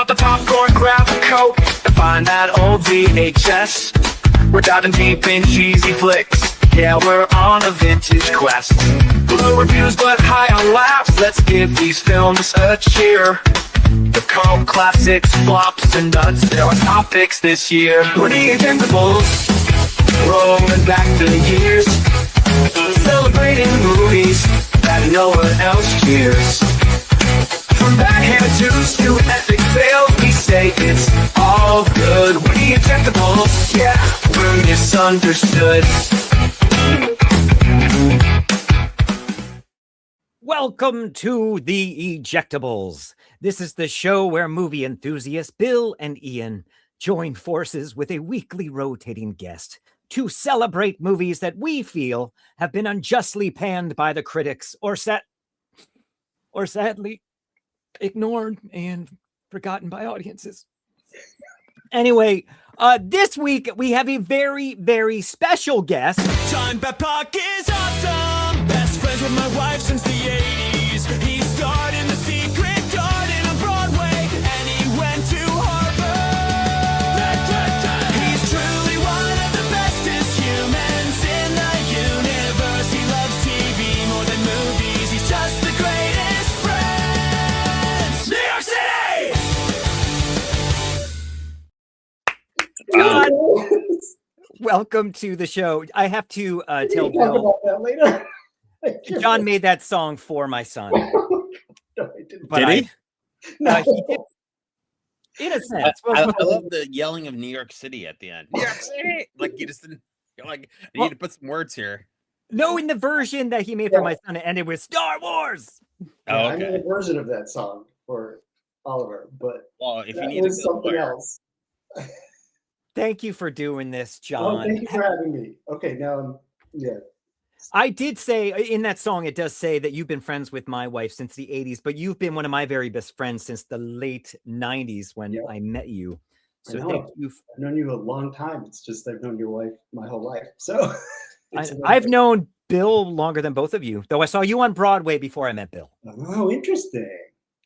Pop the popcorn, grab a Coke, and find that old VHS. We're diving deep in cheesy flicks. Yeah, we're on a vintage quest. Low reviews but high on laughs. Let's give these films a cheer. The cult classics, flops, and nuts. There are topics this year. We're the Ejectables, rolling back the years, celebrating movies that no one else cheers. From backhand juice to epic fails, we say it's all good. We're the Ejectables, yeah, we're misunderstood. Welcome to the Ejectables. This is the show where movie enthusiasts Bill and Ian join forces with a weekly rotating guest to celebrate movies that we feel have been unjustly panned by the critics or sadly ignored and forgotten by audiences. Anyway, this week we have a very, very special guest. John Babcock is awesome. Best friends with my wife since the 80s. He starred in The Secret Garden on Broadway, and he went to Harvard. He's truly one of the bestest humans in the universe. He loves TV more than movies. He's just the greatest friends. New York City! John, welcome to the show. I have to tell Bill, about that later. John made that song for my son. No, I didn't. But Did he? No. He did, in a sense. I love the yelling of New York City at the end. New York City! Like, you just didn't, you're like, I need to put some words here. No, in the version that he made for my son, it ended with Star Wars. Oh, I made okay. a version of that song for Oliver, but Well, if you that need to was go something somewhere, else. Thank you for doing this, Oh, John. thank you for having me. Okay, now yeah. I did say in that song, it does say that you've been friends with my wife since the 80s, but you've been one of my very best friends since the late 90s when I met you. I So know. thank you. I've known you a long time. It's just I've known your wife my whole life. So I've known Bill longer than both of you, though I saw you on Broadway before I met Bill. Oh, interesting.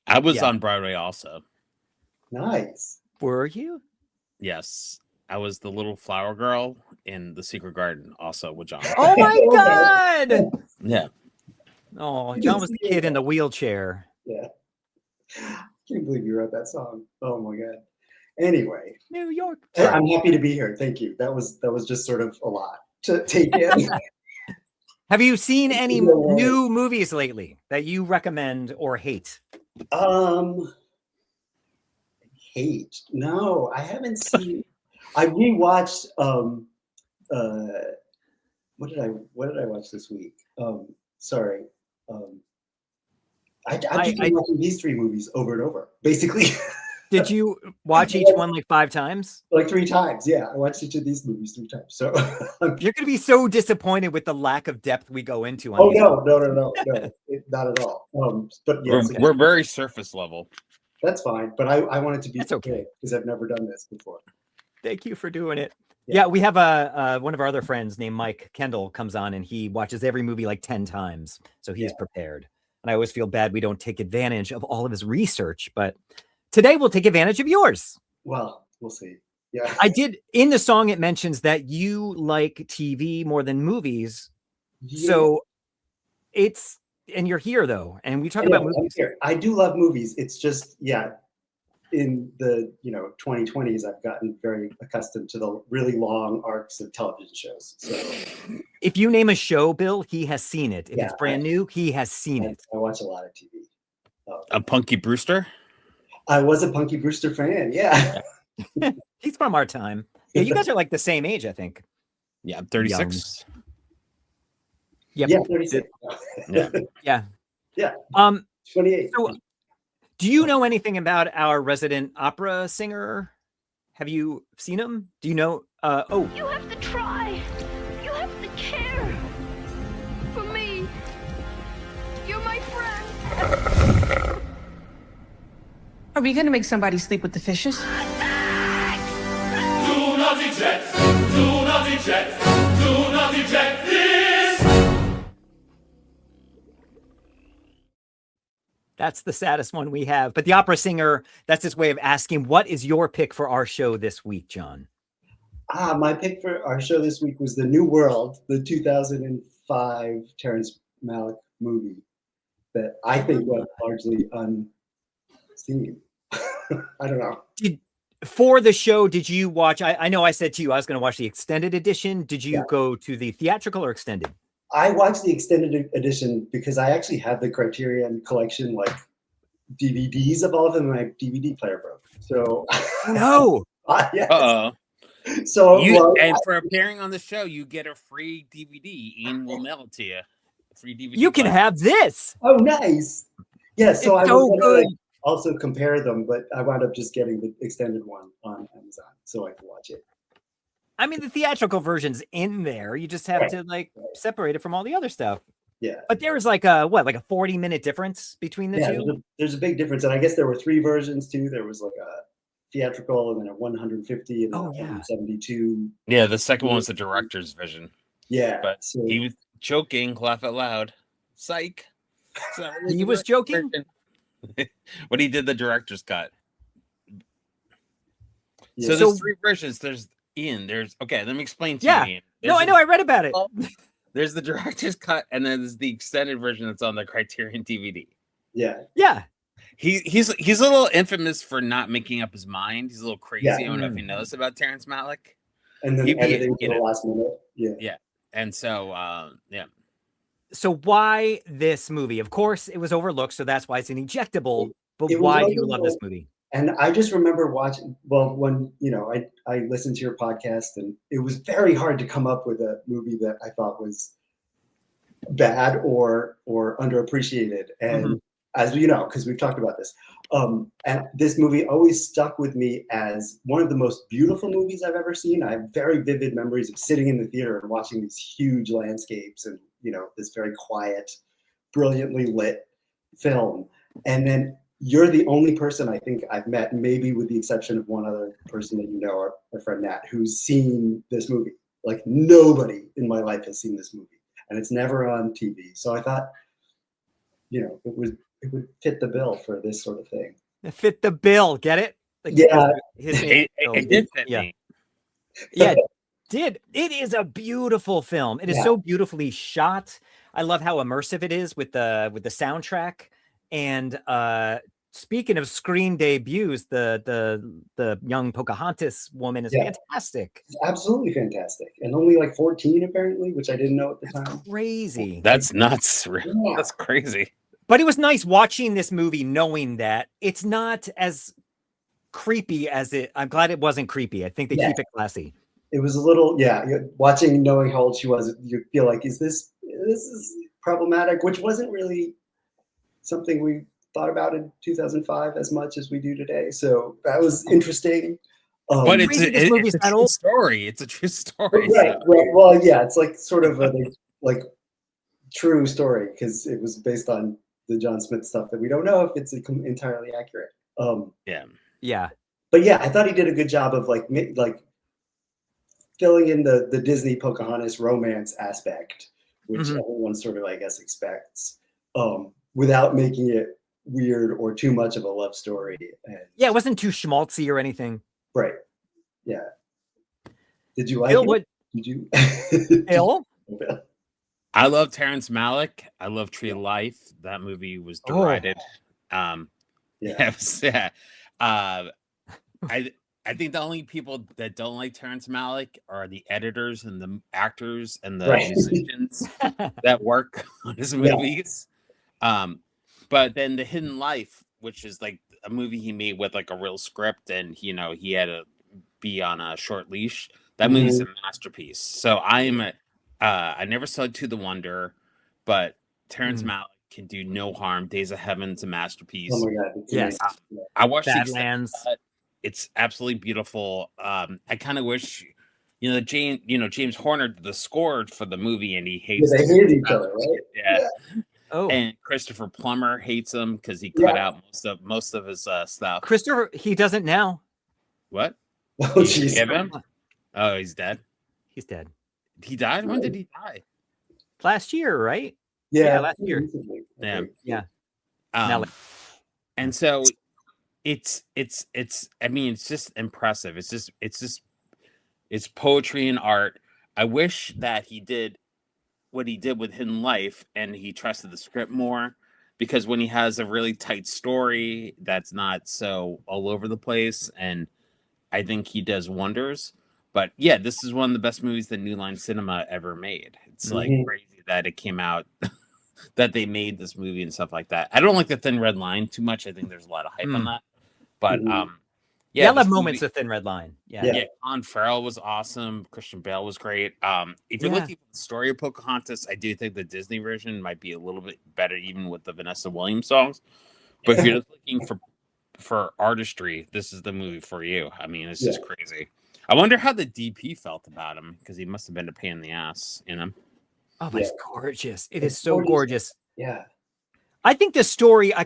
I was Yeah. on Broadway also. Nice. Were you? Yes. I was the little flower girl in The Secret Garden, also with John. Oh my God! Yeah. Oh, John was the kid in the wheelchair. Yeah. Can't believe you wrote that song. Oh my God. Anyway, New York. I'm happy to be here. Thank you. That was just sort of a lot to take in. Have you seen any No way. new movies lately that you recommend or hate? Hate. No, I haven't seen. I rewatched. What did I watch this week? Sorry. I've just been watching these three movies over and over, basically. Did you watch each one like 5 times? Like 3 times. Yeah, I watched each of these movies 3 times. So. You're going to be so disappointed with the lack of depth we go into on Oh these. no, not at all. But yes, We're very surface level. that's fine. But I want it to be That's okay. because I've never done this before. Thank you for doing it. Yeah. Yeah, we have one of our other friends named Mike Kendall comes on and he watches every movie like 10 times. So he's prepared. And I always feel bad we don't take advantage of all of his research, but today we'll take advantage of yours. Well, we'll see. Yeah. I did in the song, it mentions that you like TV more than movies. Yeah. So and you're here though. And we talk about I'm movies. here. I do love movies. It's just, in the 2020s, I've gotten very accustomed to the really long arcs of television shows. So If you name a show, Bill, he has seen it. If Yeah, it's brand new, he has seen it. I watch a lot of TV. A Punky Brewster? I was a Punky Brewster fan. Yeah. He's from our time. Yeah, you guys are like the same age, I think. Yeah, I'm 36. Yep. Yeah. 36. Yeah. Yeah. Yeah. 28. So, do you know anything about our resident opera singer? Have you seen him? Do you know? You have to try. You have to care. For me. You're my friend. Are we gonna make somebody sleep with the fishes? Do not eject. Do not eject. Do not eject this. That's the saddest one we have. But the opera singer, that's his way of asking, what is your pick for our show this week, John? My pick for our show this week was The New World, the 2005 Terrence Malick movie that I think went largely unseen. I don't know. For the show, did you watch? I know I said to you I was going to watch the extended edition. Did you go to the theatrical or extended? I watched the extended edition because I actually have the Criterion collection, like DVDs of all of them, and my DVD player broke. So no. Yes. Uh-oh. So and for appearing on the show, you get a free DVD. Ian will mail it to you. Free DVD. You can have this. Oh, nice. Yeah. So I was so good. also compare them, but I wound up just getting the extended one on Amazon so I can watch it. I mean, the theatrical version's in there. You just have to separate it from all the other stuff. Yeah. But there was like a 40-minute difference between the two? There's a big difference. And I guess there were 3 versions too. There was like a theatrical and then a 150 and then 172. Yeah, the second one was the director's vision. Yeah. But he was joking, laugh out loud. Psych. So he was joking? But he did the director's cut. Yeah. So there's 3 versions. There's Ian. Okay, let me explain to you, Ian. No, I know. I read about it. There's the director's cut, and then there's the extended version that's on the Criterion DVD. Yeah. Yeah. He's a little infamous for not making up his mind. He's a little crazy. Yeah. I don't know if he knows about Terrence Malick. And then editing to the last minute. Yeah. Yeah. And so So why this movie? Of course, it was overlooked, so that's why it's an ejectable. But why do you love this movie? And I just remember watching, when, I listened to your podcast, and it was very hard to come up with a movie that I thought was bad or underappreciated. And as you know, because we've talked about this, and this movie always stuck with me as one of the most beautiful movies I've ever seen. I have very vivid memories of sitting in the theater and watching these huge landscapes and, this very quiet, brilliantly lit film. And then you're the only person I think I've met, maybe with the exception of one other person that our friend Nat, who's seen this movie. Like nobody in my life has seen this movie, and it's never on TV. So I thought, it would fit the bill for this sort of thing. It fit the bill, get it? It did fit me. Yeah, it did. It is a beautiful film. It is so beautifully shot. I love how immersive it is with the soundtrack. And speaking of screen debuts, the young Pocahontas woman is fantastic. It's absolutely fantastic, and only like 14 apparently, which I didn't know at the time. Crazy. That's nuts. That's crazy. But it was nice watching this movie, knowing that it's not as creepy as it. I'm glad it wasn't creepy. I think they keep it classy. It was a little, watching, knowing how old she was, you feel like, this is problematic, which wasn't really something we thought about in 2005 as much as we do today. So that was interesting. But it's a true story. It's a true story. Right. Well, yeah, it's like sort of a like true story because it was based on the John Smith stuff that we don't know if it's entirely accurate. Yeah. But yeah, I thought he did a good job of like filling in the Disney Pocahontas romance aspect, which everyone sort of, I guess, expects, without making it weird or too much of a love story. And, it wasn't too schmaltzy or anything. Right. Yeah. Did you like Bill, it? what? Did you? Bill? I love Terrence Malick. I love Tree of Life. That movie was derided. I think the only people that don't like Terrence Malick are the editors and the actors and the musicians that work on his movies. But then The Hidden Life, which is like a movie he made with like a real script, and he had to be on a short leash. That movie's a masterpiece. So I never saw To the Wonder, but Terrence Malick can do no harm. Days of Heaven's a masterpiece. Oh my God! Yes, I watched Badlands. It's absolutely beautiful. I kind of wish, James Horner did the score for the movie, and he hates. They hate each other, right? Yeah. Oh, and Christopher Plummer hates him because he cut out most of his stuff. Christopher, he doesn't now. What? Oh, jeez. Give him? Oh, he's dead. He's dead. He died. When did he die? Last year, right? Yeah, last year. Yeah. And so it's I mean, it's just impressive. It's poetry and art. I wish that he did what he did with Hidden Life and he trusted the script more, because when he has a really tight story that's not so all over the place, and I think he does wonders. But yeah, this is one of the best movies that New Line Cinema ever made. It's like crazy that it came out, that they made this movie and stuff like that. I don't like the Thin Red Line too much. I think there's a lot of hype on that. But yeah, I love moments of Thin Red Line. Yeah, Colin Farrell was awesome. Christian Bale was great. If you're looking for the story of Pocahontas, I do think the Disney version might be a little bit better, even with the Vanessa Williams songs. But if you're just looking for artistry, this is the movie for you. I mean, it's just crazy. I wonder how the DP felt about him, because he must have been a pain in the ass, you know? Oh, but it's gorgeous. It is so gorgeous. Yeah. I think the story, I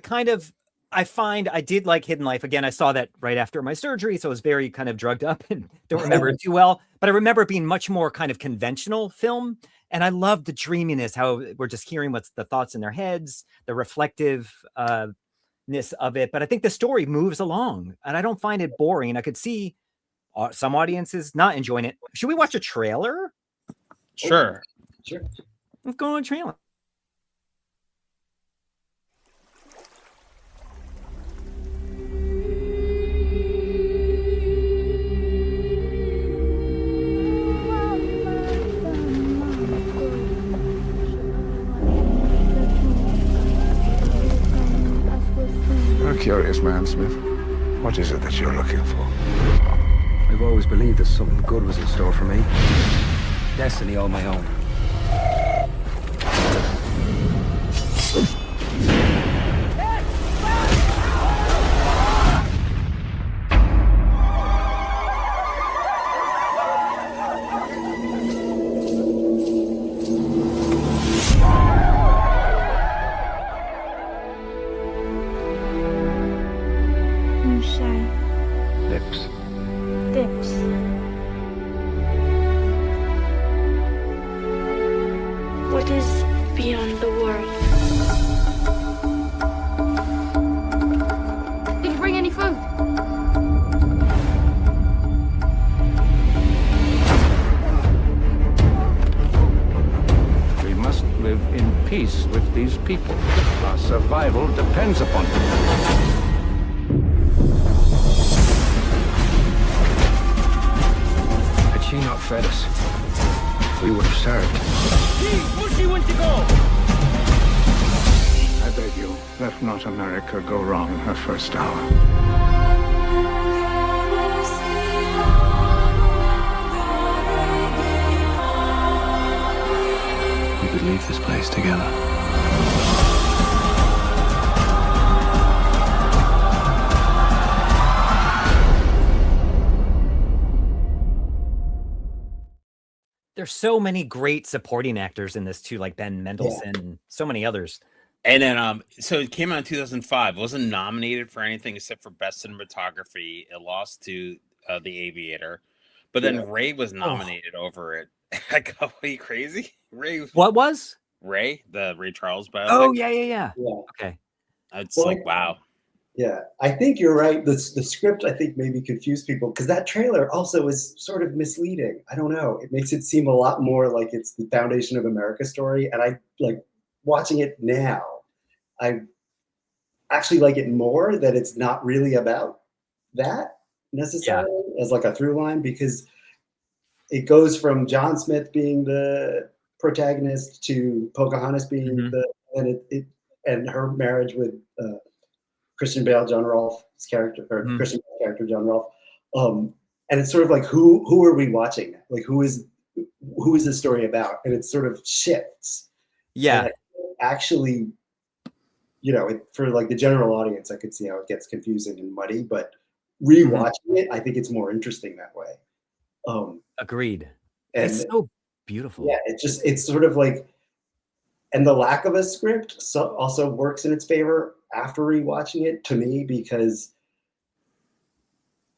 did like Hidden Life. Again, I saw that right after my surgery, so I was very kind of drugged up and don't remember it too well. But I remember it being much more kind of conventional film. And I love the dreaminess, how we're just hearing what's the thoughts in their heads, the reflectiveness of it. But I think the story moves along, and I don't find it boring. I could see some audiences not enjoying it. Should we watch a trailer? Sure. Sure. Let's go on a trailer. You're a curious man, Smith. What is it that you're looking for? I've always believed that something good was in store for me. Destiny all my own. Lips. Lips. What is beyond the world? Did you bring any food? We must live in peace with these people. Our survival depends upon it. Had she not fed us, we would have starved. I beg you, let not America go wrong her first hour. We could leave this place together. There's so many great supporting actors in this too, like Ben Mendelsohn and so many others. And then, so it came out in 2005. It wasn't nominated for anything except for Best Cinematography. It lost to The Aviator. But then Ray was nominated over it. I go, are you crazy? What was? Ray, the Ray Charles biopic. Oh, yeah. Okay. It's like, wow. Yeah, I think you're right. The script, I think, maybe confused people because that trailer also is sort of misleading. I don't know. It makes it seem a lot more like it's the Foundation of America story. And I like watching it now. I actually like it more that it's not really about that necessarily as like a through line, because it goes from John Smith being the protagonist to Pocahontas being and her marriage with Christian Bale, John Rolfe's character, or Christian Bale's character, John Rolfe. And it's sort of like, who are we watching? Like, who is this story about? And it sort of shifts. Yeah. Actually, you know, for like the general audience, I could see how it gets confusing and muddy, but rewatching it, I think it's more interesting that way. Agreed. And it's so beautiful. Yeah, it's sort of like, and the lack of a script also works in its favor after rewatching it to me, because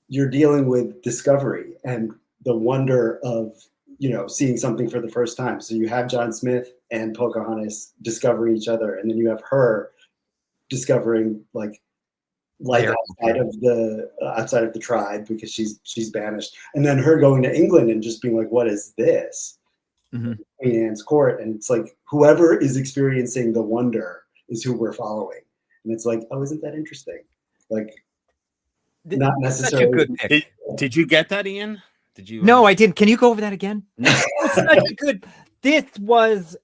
you're dealing with discovery and the wonder of, you know, seeing something for the first time. So you have John Smith and Pocahontas discovering each other, and then you have her discovering like life outside of the tribe because she's banished, and then her going to England and just being like, what is this? Mm-hmm. Queen Anne's court, and it's like whoever is experiencing the wonder is who we're following, and it's like, oh, isn't that interesting? Like, not necessarily. Such a good pick. Did you get that, Ian? Did you? No, I didn't. Can you go over that again? It's such a good. This was.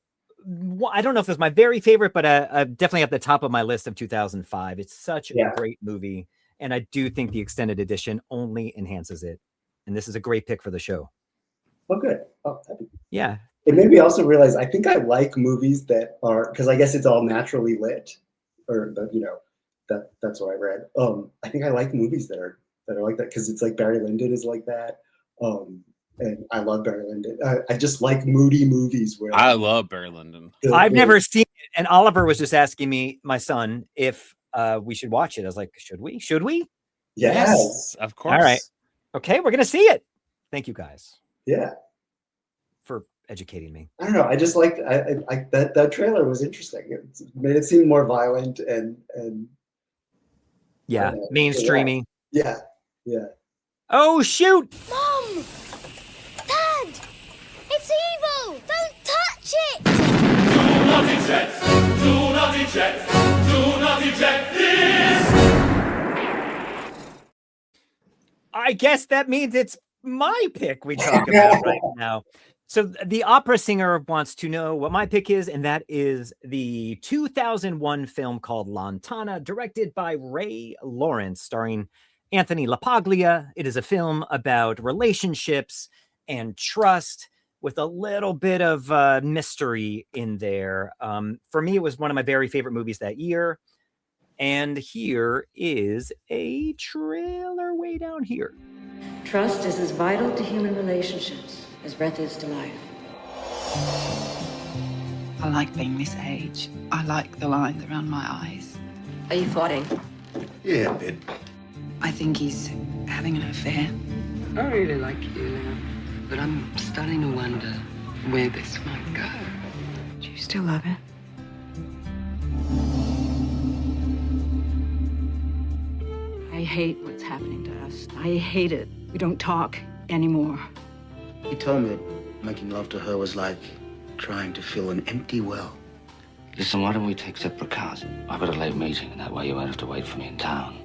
I don't know if this is my very favorite, but definitely at the top of my list of 2005. It's such a great movie, and I do think the extended edition only enhances it. And this is a great pick for the show. Oh, good. Oh, yeah. It made me also realize I think I like movies that are, because I guess it's all naturally lit, or you know, that's what I read. I think I like movies that are like that because it's like Barry Lyndon is like that. And I love Barry Lyndon. I just like moody movies where I love Barry Lyndon. I've never seen it, and Oliver was just asking me, my son, if we should watch it. I was like, should we? Should we? Yes, of course. All right. Okay, we're gonna see it. Thank you guys. Yeah. For educating me. I don't know. I just liked that trailer was interesting. It made it seem more violent and yeah, mainstreamy. Yeah. Oh shoot! Mom! Dad! It's evil! Don't touch it! Do not eject! Do not eject! Do not eject this! I guess that means it's my pick we talk about right now. So the opera singer wants to know what my pick is, and that is the 2001 film called Lantana, directed by Ray Lawrence, starring Anthony LaPaglia. It is a film about relationships and trust with a little bit of mystery in there. For me, it was one of my very favorite movies that year. And here is a trailer way down here. Trust is as vital to human relationships as breath is to life. I like being this age. I like the lines around my eyes. Are you plotting? Yeah, a bit. I think he's having an affair. I really like you, but I'm starting to wonder where this might go. Do you still love it? I hate what's happening to us. I hate it. We don't talk anymore. He told me that making love to her was like trying to fill an empty well. Listen, why don't we take separate cars? I've got a late meeting, and that way you won't have to wait for me in town.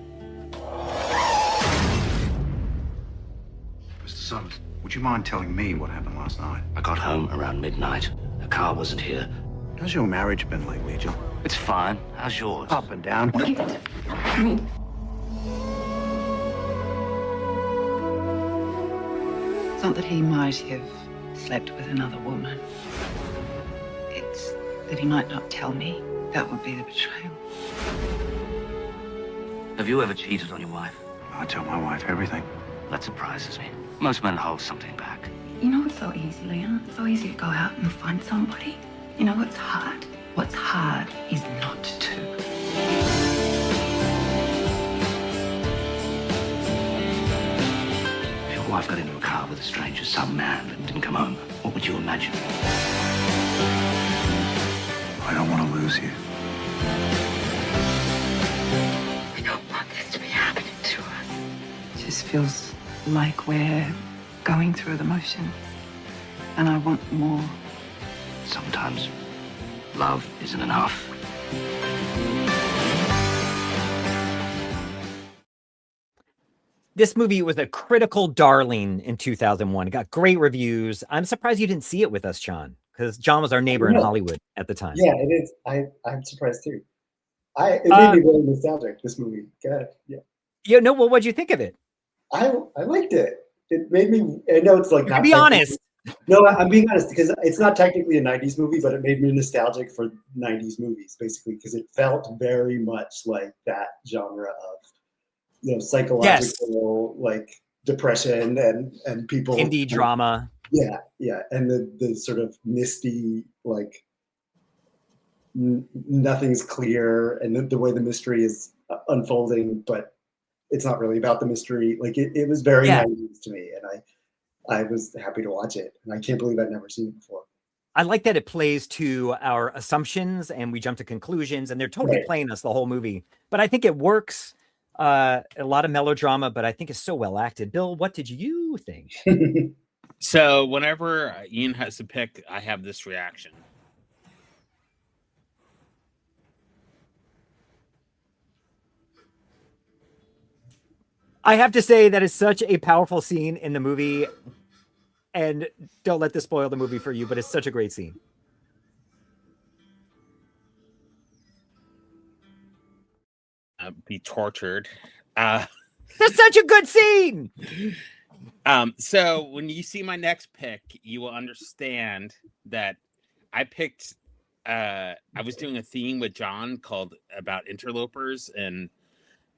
Mr. Summers, would you mind telling me what happened last night? I got home around midnight. The car wasn't here. How's your marriage been lately, John? It's fine. How's yours? Up and down. It's not that he might have slept with another woman. It's that he might not tell me. That would be the betrayal. Have you ever cheated on your wife? I tell my wife everything. That surprises me. Most men hold something back. You know what's so easy, Leon? It's so easy to go out and find somebody. You know what's hard? What's hard is not to. If your wife got into a car with a stranger, some man, and didn't come home, what would you imagine? I don't want to lose you. I don't want this to be happening to us. It just feels like we're going through the motions. And I want more. Sometimes love isn't enough. This movie was a critical darling in 2001. It got great reviews. I'm surprised you didn't see it with us, John, because John was our neighbor in Hollywood at the time. Yeah, it is. I'm surprised too. It made me really nostalgic, this movie. God, yeah. Yeah, no, well, what'd you think of it? I liked it. It made me, I know it's like, not be honest. No, I'm being honest because it's not technically a 90s movie, but it made me nostalgic for 90s movies, basically, because it felt very much like that genre of, you know, psychological, like depression and people. Indie drama. Yeah, yeah. And the sort of misty, like nothing's clear, and the way the mystery is unfolding, but it's not really about the mystery. Like it was very 90s to me, and I was happy to watch it, and I can't believe I'd never seen it before. I like that it plays to our assumptions and we jump to conclusions, and they're totally Right. playing us the whole movie. But I think it works. A lot of melodrama, but I think it's so well acted. Bill, what did you think? So whenever Ian has to pick, I have this reaction. I have to say that is such a powerful scene in the movie, and don't let this spoil the movie for you, but it's such a great scene. Be tortured. That's such a good scene. So when you see my next pick, you will understand that I picked. I was doing a theme with John called about interlopers and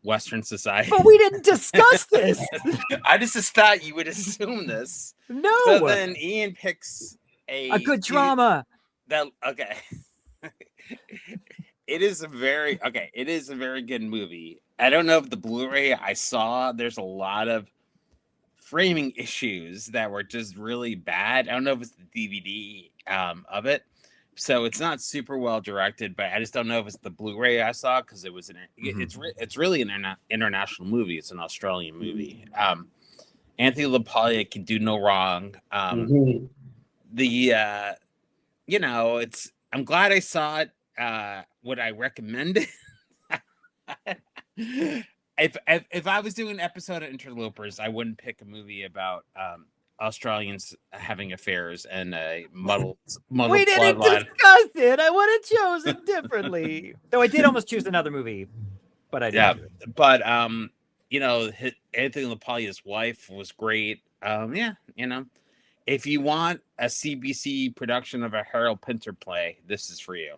Western society. But we didn't discuss this. I just thought you would assume this. No. So then Ian picks a good drama. Okay. It is a very good movie. I don't know if the Blu-ray I saw, there's a lot of framing issues that were just really bad. I don't know if it's the DVD of it. So it's not super well directed, but I just don't know if it's the Blu-ray I saw because it was it's really an international movie. It's an Australian movie. Anthony LaPaglia can do no wrong. I'm glad I saw it. Would I recommend it? If I was doing an episode of Interlopers, I wouldn't pick a movie about Australians having affairs and muddled We didn't discuss it. I would have chosen differently. Though I did almost choose another movie, but I didn't. Yeah, but Anthony LaPaglia's wife was great. If you want a CBC production of a Harold Pinter play, this is for you.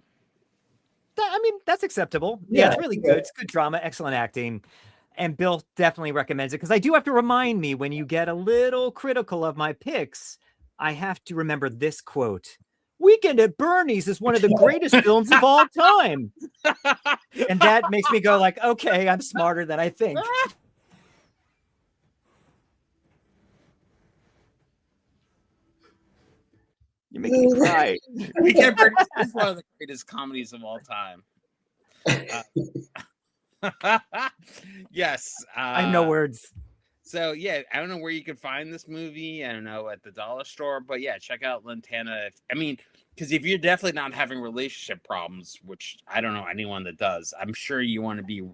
That's acceptable. Yeah, it's really good. It's good drama, excellent acting. And Bill definitely recommends it because I do have to remind me when you get a little critical of my picks, I have to remember this quote. Weekend at Bernie's is one of the greatest films of all time. And that makes me go like, okay, I'm smarter than I think. You make me cry. Weekend at Bernie's is one of the greatest comedies of all time. Yes. I have no words. So yeah, I don't know where you can find this movie. I don't know, at the dollar store, but yeah, check out Lantana. Because if you're definitely not having relationship problems, which I don't know anyone that does, I'm sure you want to be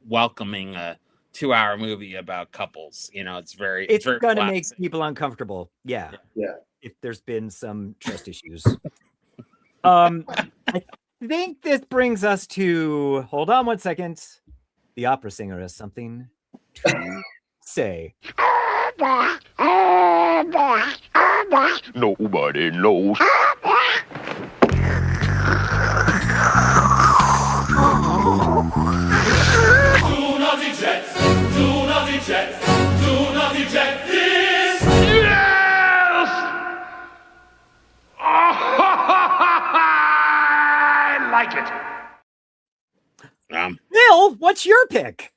welcoming a 2-hour movie about couples. It's very going to make people uncomfortable. Yeah. If there's been some trust issues. I think this brings us to, hold on one second. The opera singer has something to say. Nobody knows. Do not eject, do not eject, do not eject this. Yes! I like it. Bill, what's your pick?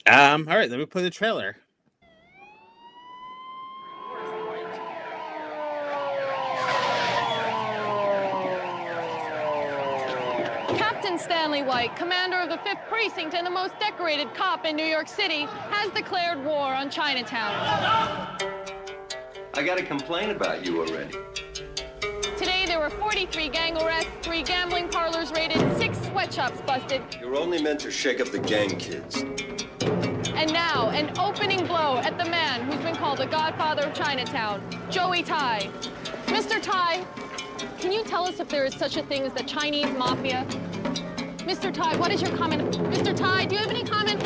All right, let me play the trailer. Captain Stanley White, commander of the 5th Precinct and the most decorated cop in New York City, has declared war on Chinatown. I got a complaint about you already. Today, there were 43 gang arrests, 3 gambling parlors raided, 6 sweatshops busted, You're only meant to shake up the gang kids. and now an opening blow at the man who's been called the godfather of Chinatown, Joey Tai. Mr. Tai, can you tell us if there is such a thing as the Chinese mafia? Mr. Tai, what is your comment? Mr. Tai, do you have any comment?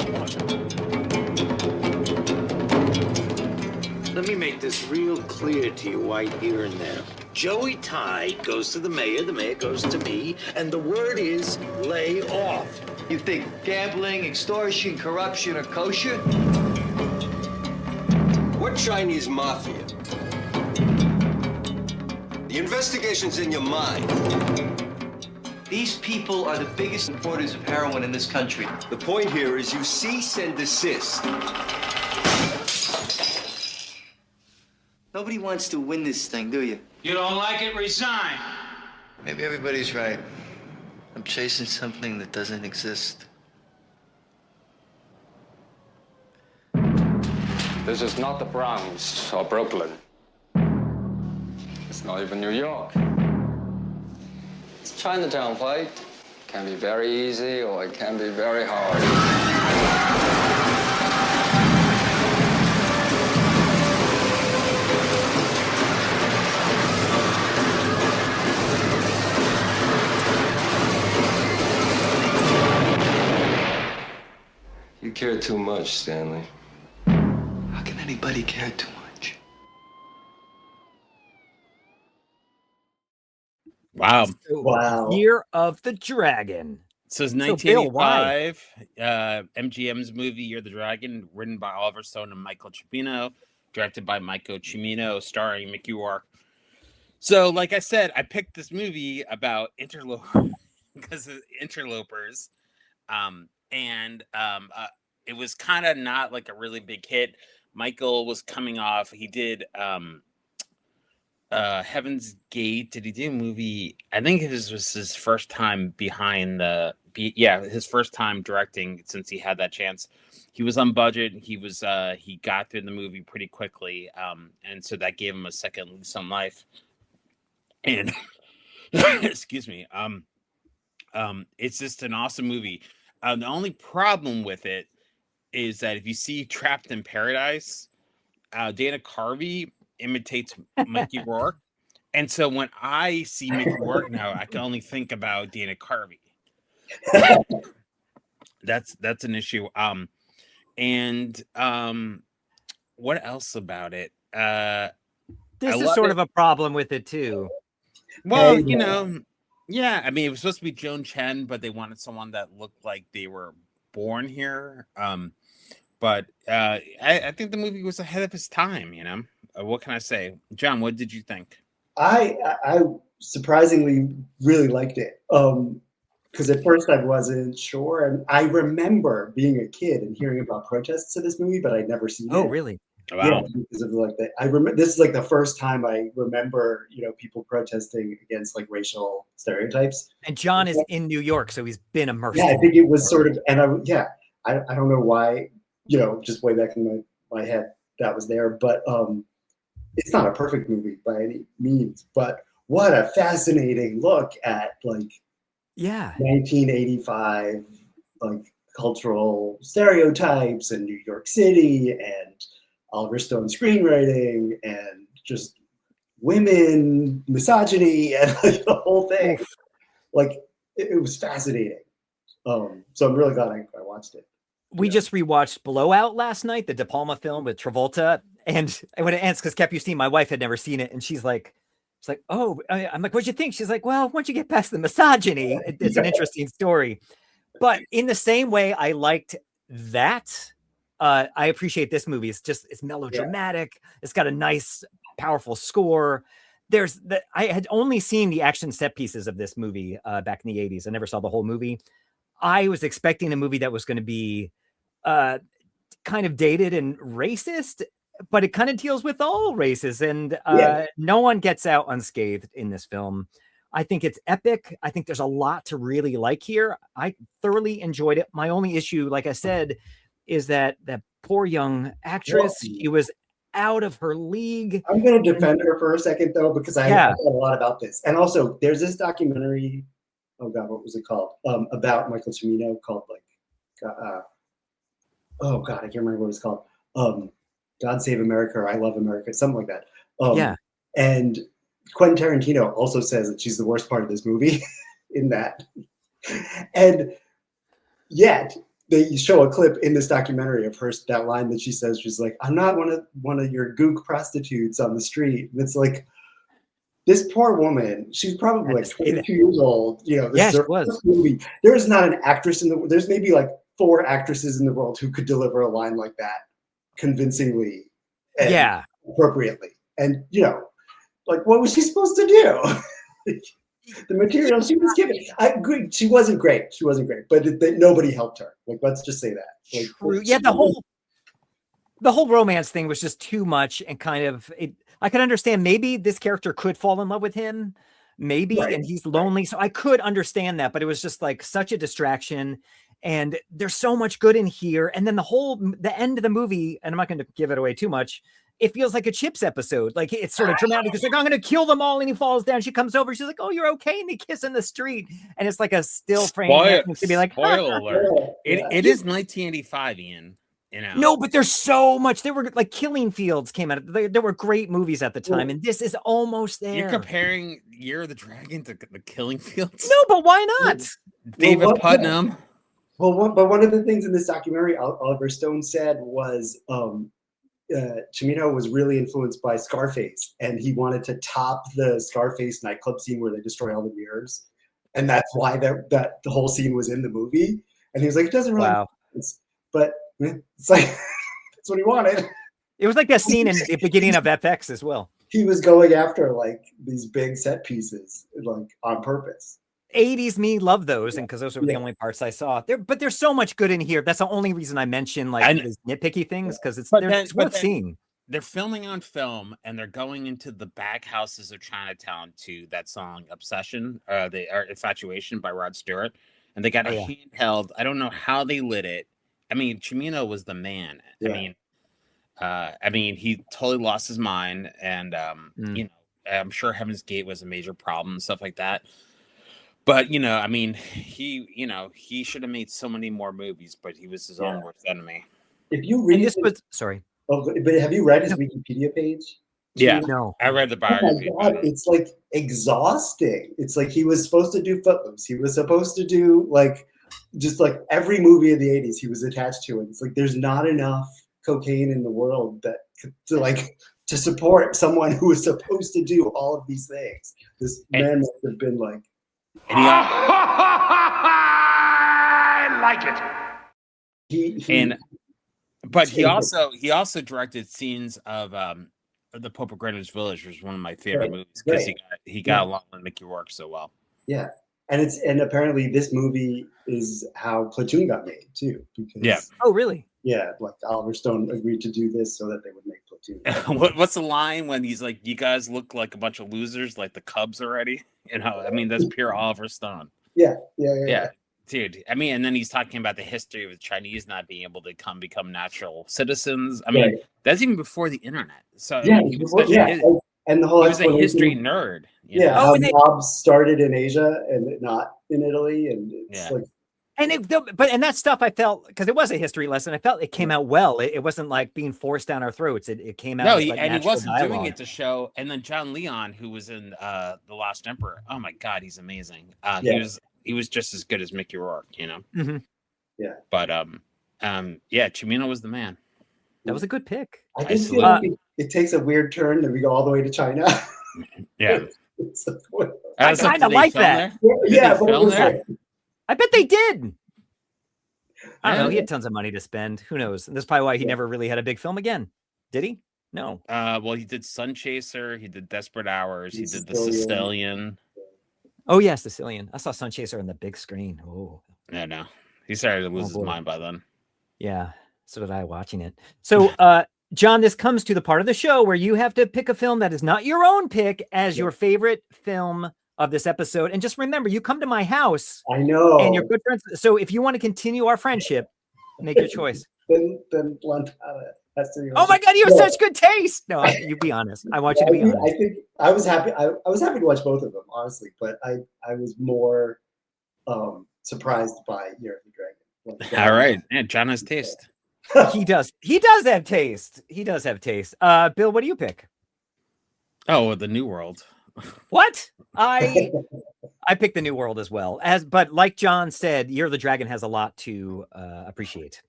Let me make this real clear to you right here and now. Joey Tai goes to the mayor goes to me, and the word is lay off. You think gambling, extortion, corruption are kosher? What Chinese mafia? The investigation's in your mind. These people are the biggest importers of heroin in this country. The point here is you cease and desist. Nobody wants to win this thing, do you? You don't like it, resign. Maybe everybody's right. I'm chasing something that doesn't exist. This is not the Bronx or Brooklyn. It's not even New York. It's Chinatown, Fight. It can be very easy or it can be very hard. You care too much, Stanley. How can anybody care too much? Wow. Wow. Year of the Dragon. So it's So, Bill, why? 1985. MGM's movie Year of the Dragon, written by Oliver Stone and Michael Cimino, directed by Michael Cimino, starring Mickey Rourke. So, like I said, I picked this movie about because of interlopers, it was kind of not like a really big hit. Michael was coming off. He did Heaven's Gate. Did he do a movie? I think this was his first time his first time directing since he had that chance. He was on budget. He got through the movie pretty quickly, and so that gave him a second lease on life. And excuse me, it's just an awesome movie. The only problem with it is that if you see Trapped in Paradise, Dana Carvey imitates Mickey Rourke. And so when I see Mickey Rourke now, I can only think about Dana Carvey. That's an issue. What else about it? This is sort of a problem with it too. Well, yeah, I mean, it was supposed to be Joan Chen, but they wanted someone that looked like they were born here. But I think the movie was ahead of its time, what can I say? John, what did you think? I surprisingly really liked it. Because at first I wasn't sure. And I remember being a kid and hearing about protests to this movie, but I'd never seen it. Oh, really? Wow. Yeah, because of like that. I remember this is like the first time I remember, people protesting against like racial stereotypes. And John is in New York, so he's been immersed. Yeah, I think it was sort of, and I don't know why, just way back in my head that was there, but it's not a perfect movie by any means, but what a fascinating look at 1985 cultural stereotypes in New York City and Oliver Stone screenwriting and just women, misogyny, and the whole thing. It was fascinating. So I'm really glad I watched it. We just rewatched Blowout last night, the De Palma film with Travolta. And when it ends, because Capucine, my wife, had never seen it. And she's like, oh, I'm like, what'd you think? She's like, well, once you get past the misogyny, it's an interesting story. But in the same way I liked that, I appreciate this movie. It's melodramatic. Yeah. It's got a nice, powerful score. I had only seen the action set pieces of this movie back in the 80s. I never saw the whole movie. I was expecting a movie that was going to be kind of dated and racist, but it kind of deals with all races, and no one gets out unscathed in this film. I think it's epic. I think there's a lot to really like here. I thoroughly enjoyed it. My only issue, like I said, is that poor young actress, she was out of her league. I'm going to defend her for a second, though, because I know a lot about this. And also, there's this documentary, oh God, what was it called? About Michael Cimino called oh God, I can't remember what it's called. God Save America, or I Love America, something like that. And Quentin Tarantino also says that she's the worst part of this movie in that. And yet they show a clip in this documentary of her, that line that she says, she's like, I'm not one of your gook prostitutes on the street. And it's like, this poor woman, she's probably like 22 years old. This is her first movie. There is not an actress there's maybe like 4 actresses in the world who could deliver a line like that convincingly and appropriately. And, what was she supposed to do? The material she was given. I agree. She wasn't great, but nobody helped her. Let's just say that. True. Yeah, the whole romance thing was just too much, and kind of I could understand maybe this character could fall in love with him, maybe, and he's lonely. So I could understand that, but it was just like such a distraction. And there's so much good in here. And then the end of the movie, and I'm not going to give it away too much, it feels like a Chips episode. Like it's sort of dramatic. It's like, I'm going to kill them all. And he falls down. She comes over. She's like, oh, you're okay. And they kiss in the street. And it's like a still frame. To be like, spoiler alert. It is 1985, Ian. You know. No, but there's so much. There were like Killing Fields came out. There were great movies at the time. And this is almost there. You're comparing Year of the Dragon to the Killing Fields? No, but why not? David Putnam. Well, but one of the things in this documentary Oliver Stone said was Cimino was really influenced by Scarface, and he wanted to top the Scarface nightclub scene where they destroy all the mirrors, and that's why that the whole scene was in the movie. And he was like, it doesn't really make sense, but it's like that's what he wanted. It was like that scene in the beginning of FX as well. He was going after like these big set pieces, like on purpose. 80s me love those, and because those were the only parts I saw there. But there's so much good in here. That's the only reason I mention like these nitpicky things, because it's worth seeing. They're filming on film, and they're going into the back houses of Chinatown to that song "Obsession," or "Infatuation" by Rod Stewart, and they got a handheld. I don't know how they lit it. I mean, Cimino was the man. Yeah. I mean, he totally lost his mind, and you know, I'm sure Heaven's Gate was a major problem and stuff like that. But you know, I mean, he should have made so many more movies, but he was his own worst enemy. If you read sorry. Oh, but have you read his Wikipedia page? Yeah, no, I read the biography. Oh my God, it's like exhausting. It's like he was supposed to do Footloose. He was supposed to do like just like every movie of the 80s he was attached to. And it's like there's not enough cocaine in the world to support someone who is supposed to do all of these things. This man must have been like, I like it. He also directed scenes of the Pope of Greenwich Village, which was one of my favorite movies because he got along with Mickey Rourke so well. Yeah, and apparently this movie is how Platoon got made too. Because, Oh, really? Yeah, like Oliver Stone agreed to do this so that they would make Platoon. What's the line when he's like, "You guys look like a bunch of losers, like the Cubs already"? You know, I mean, that's pure Oliver Stone. Yeah. Dude, I mean, and then he's talking about the history of the Chinese not being able to become natural citizens. I mean, that's even before the internet. So and the whole he was a history nerd. You know? How mobs started in Asia and not in Italy, and it's like. And that stuff I felt, because it was a history lesson, I felt it came out well. It wasn't like being forced down our throats. It came out. No, he wasn't doing it to show. And then John Leon, who was in The Last Emperor, oh my God, he's amazing. He was just as good as Mickey Rourke, you know. Mm-hmm. Yeah. But Cimino was the man. That was a good pick. I think it takes a weird turn that we go all the way to China. Yeah. I kind of like that. I bet they did. I don't know. He had tons of money to spend. Who knows? And that's probably why he never really had a big film again. Did he? No. Well, he did Sun Chaser. He did Desperate Hours. He did The Sicilian. Oh, yeah, Sicilian. I saw Sun Chaser on the big screen. Oh. No. He started to lose his mind by then. Yeah. So did I watching it. So, John, this comes to the part of the show where you have to pick a film that is not your own pick as your favorite film of this episode. And just remember, you come to my house. I know. And you're good friends. So if you want to continue our friendship, make your choice. Then Lantana. Oh my God, you have such good taste. No, you be honest. I want you to be honest. I think I was happy. I was happy to watch both of them, honestly, but I was more surprised by Year of the Dragon. All right. Yeah, John has taste. He does. He does have taste. Bill, what do you pick? Oh, The New World. What? I picked The New World as well. But like John said, Year of the Dragon has a lot to appreciate.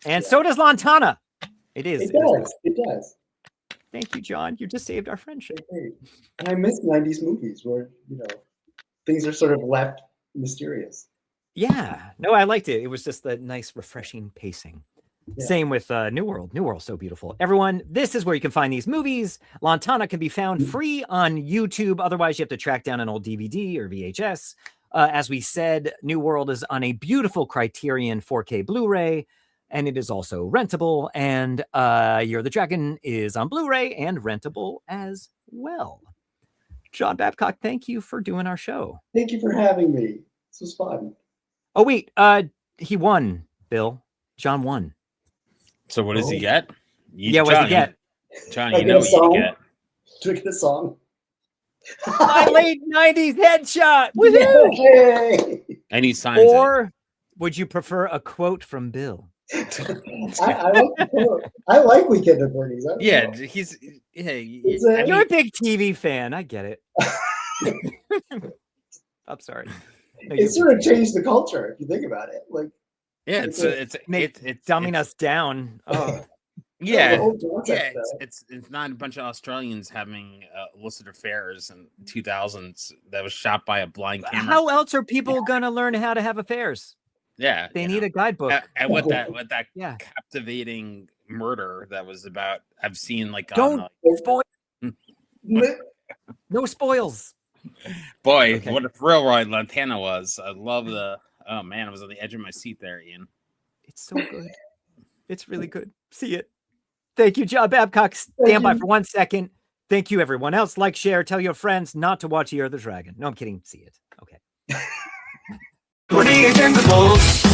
And so does Lantana. It does. Thank you, John. You just saved our friendship. And I miss 90s movies where, things are sort of left mysterious. Yeah. No, I liked it. It was just the nice, refreshing pacing. Yeah. Same with New World. New World's so beautiful. Everyone, this is where you can find these movies. Lantana can be found free on YouTube. Otherwise, you have to track down an old DVD or VHS. As we said, New World is on a beautiful Criterion 4K Blu-ray, and it is also rentable. And Year of the Dragon is on Blu-ray and rentable as well. John Babcock, thank you for doing our show. Thank you for having me. This was fun. Oh, wait. He won, Bill. John won. So what does he get? What does he get? John, you know what you get. Do I get a song? My late 90s headshot. Woohoo! Yay! And he signs it. Or would you prefer a quote from Bill? I like Weekend at Bernie's. Yeah, know. You're a big TV fan. I get it. I'm sorry. No, it sort of changed the culture if you think about it. Like, yeah, it's dumbing us down. Oh. Yeah, it's not a bunch of Australians having illicit affairs in 2000s that was shot by a blind camera. How else are people gonna learn how to have affairs? Yeah, they need a guidebook. And what that captivating murder that was about, I've seen don't spoil. No spoils. Boy, what a thrill ride Lantana was. I love oh man, I was on the edge of my seat there, Ian. It's so good. It's really good. See it. Thank you, John Babcock. Stand by for 1 second. Thank you, everyone else. Like, share, tell your friends not to watch Year of the Dragon. No, I'm kidding. See it. Okay. We're the Ejectables,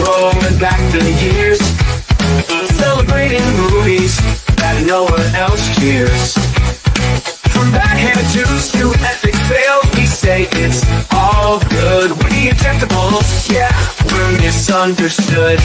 rolling back the years, celebrating movies that no one else cheers. From backhand juice to epic fails, we say it's all good. We're the Ejectables, yeah, we're misunderstood.